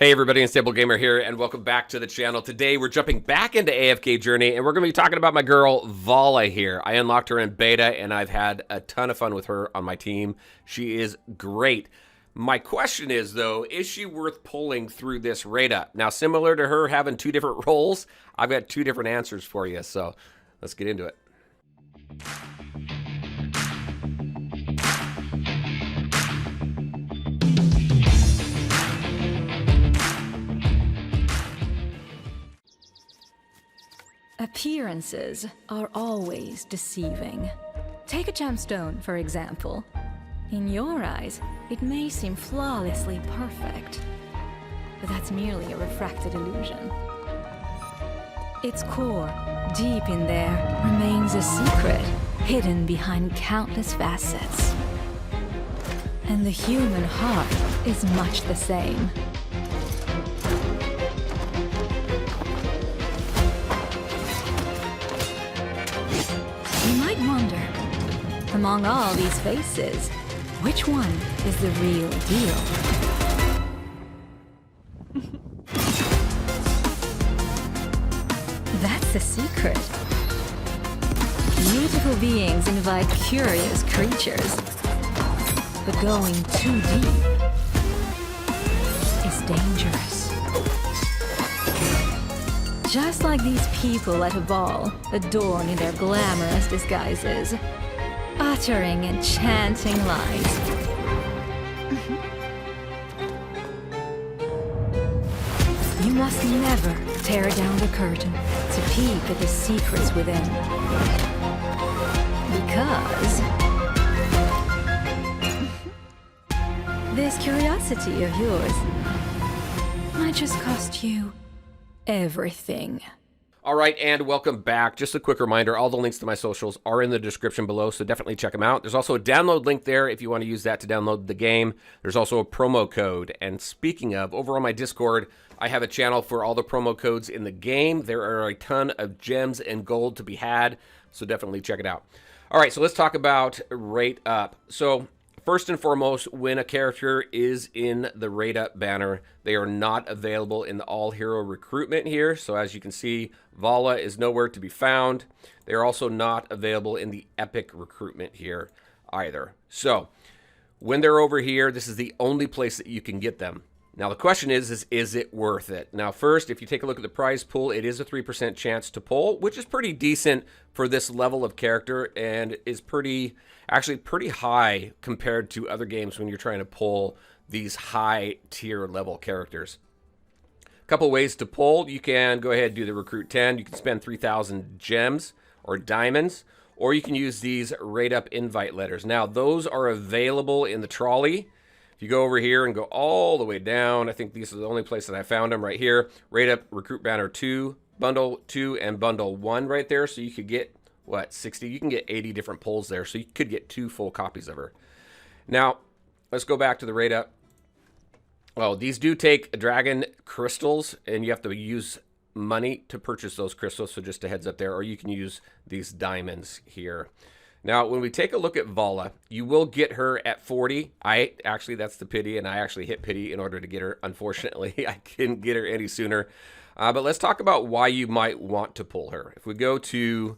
Hey everybody, Unstable Gamer here, and welcome back to the channel. Today we're jumping back into AFK Journey, and we're going to be talking about my girl, Vala here. I unlocked her in beta, and I've had a ton of fun with her on my team. She is great. My question is, though, is she worth pulling through this raid up? Now, similar to her having two different roles, I've got two different answers for you, so let's get into it. Appearances are always deceiving. Take a gemstone, for example. In your eyes, it may seem flawlessly perfect, but that's merely a refracted illusion. Its core, deep in there, remains a secret, hidden behind countless facets. And the human heart is much the same. You might wonder, among all these faces, which one is the real deal? That's the secret. Beautiful beings invite curious creatures, but going too deep is dangerous. Just like these people at a ball, adorned in their glamorous disguises, uttering enchanting lies. You must never tear down the curtain to peek at the secrets within. Because this curiosity of yours might just cost you everything. All right, and welcome back. Just a quick reminder, all the links to my socials are in the description below, so definitely check them out. There's also a download link there if you want to use that to download the game. There's also a promo code. And speaking of, over on my Discord, I have a channel for all the promo codes in the game. There are a ton of gems and gold to be had, so definitely check it out. All right, so let's talk about rate up. So first and foremost, when a character is in the rate up banner, they are not available in the all hero recruitment here. So as you can see, Vala is nowhere to be found. They are also not available in the epic recruitment here either. So when they're over here, this is the only place that you can get them. Now the question is it worth it? Now first, if you take a look at the prize pool, it is a 3% chance to pull, which is pretty decent for this level of character and is actually pretty high compared to other games when you're trying to pull these high tier level characters. A couple ways to pull. You can go ahead and do the recruit 10. You can spend 3,000 gems or diamonds, or you can use these rate up invite letters. Now those are available in the trolley. If you go over here and go all the way down, I think this is the only place that I found them right here. Rate up recruit banner 2, bundle 2, and bundle 1 right there. So you could get, what, 60? You can get 80 different pulls there. So you could get 2 full copies of her. Now, let's go back to the rate up. Well, these do take dragon crystals, and you have to use money to purchase those crystals. So just a heads up there, or you can use these diamonds here. Now, when we take a look at Vala, you will get her at 40. That's the pity, and I actually hit pity in order to get her. Unfortunately, I couldn't get her any sooner. But let's talk about why you might want to pull her. If we go to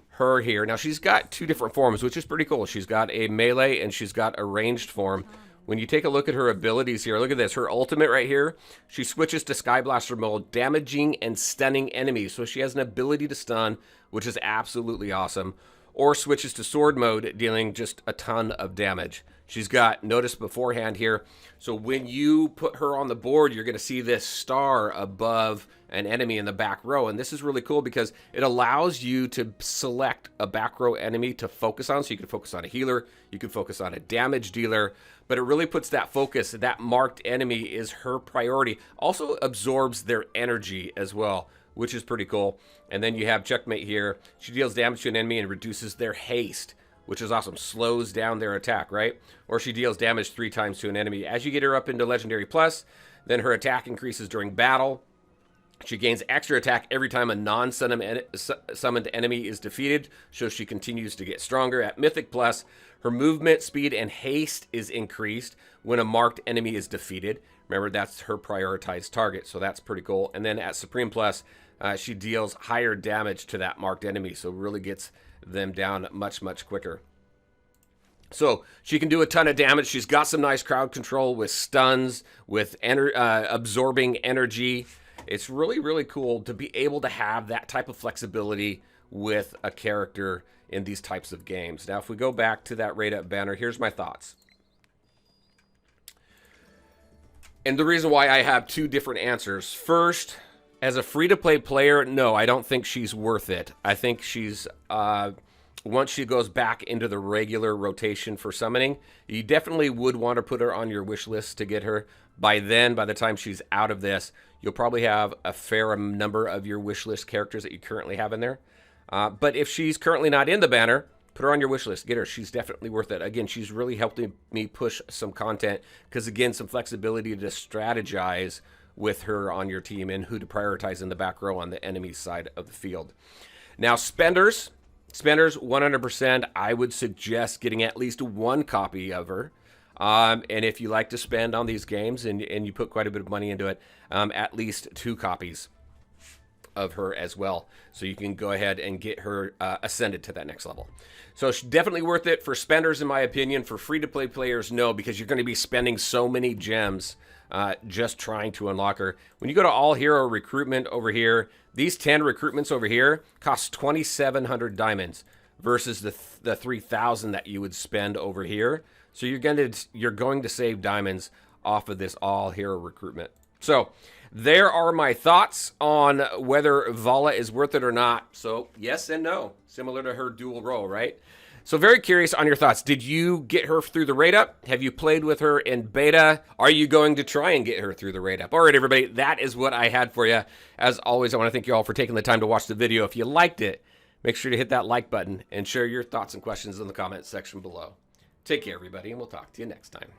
her here, now she's got two different forms, which is pretty cool. She's got a melee and she's got a ranged form. When you take a look at her abilities here, look at this. Her ultimate right here, she switches to Sky Blaster mode, damaging and stunning enemies. So she has an ability to stun, which is absolutely awesome. Or switches to sword mode, dealing just a ton of damage. She's got notice beforehand here. So when you put her on the board, you're going to see this star above an enemy in the back row. And this is really cool because it allows you to select a back row enemy to focus on. So you can focus on a healer, you can focus on a damage dealer, but it really puts that focus, that marked enemy is her priority. Also absorbs their energy as well, which is pretty cool. And then you have checkmate here. She deals damage to an enemy and reduces their haste, which is awesome. Slows down their attack, right? Or she deals damage 3 times to an enemy. As you get her up into Legendary Plus, then her attack increases during battle. She gains extra attack every time a non-summoned enemy is defeated, so she continues to get stronger. At Mythic Plus, her movement, speed, and haste is increased when a marked enemy is defeated. Remember, that's her prioritized target, so that's pretty cool. And then at Supreme Plus, she deals higher damage to that marked enemy, so really gets them down much, much quicker. So she can do a ton of damage. She's got some nice crowd control with stuns, with absorbing energy. It's really, really cool to be able to have that type of flexibility with a character in these types of games. Now, if we go back to that rate up banner, here's my thoughts. And the reason why I have two different answers. First, as a free-to-play player, no, I don't think she's worth it. I think she's, once she goes back into the regular rotation for summoning, you definitely would want to put her on your wish list to get her. By then, by the time she's out of this, you'll probably have a fair number of your wish list characters that you currently have in there. But if she's currently not in the banner, put her on your wish list. Get her. She's definitely worth it. Again, she's really helping me push some content because, again, some flexibility to strategize with her on your team and who to prioritize in the back row on the enemy side of the field. Now, spenders, 100%, I would suggest getting at least one copy of her. And if you like to spend on these games and you put quite a bit of money into it, at least 2 copies of her as well, so you can go ahead and get her ascended to that next level. So it's definitely worth it for spenders, in my opinion. For free-to-play players, no, because you're going to be spending so many gems just trying to unlock her. When you go to all hero recruitment over here, these 10 recruitments over here cost 2,700 diamonds versus the 3,000 that you would spend over here. So you're going to save diamonds off of this all hero recruitment. So there are my thoughts on whether Vala is worth it or not. So yes and no, similar to her dual role, right? So very curious on your thoughts. Did you get her through the raid up? Have you played with her in beta? Are you going to try and get her through the raid up? All right, everybody, that is what I had for you. As always, I want to thank you all for taking the time to watch the video. If you liked it, make sure to hit that like button and share your thoughts and questions in the comments section below. Take care, everybody, and we'll talk to you next time.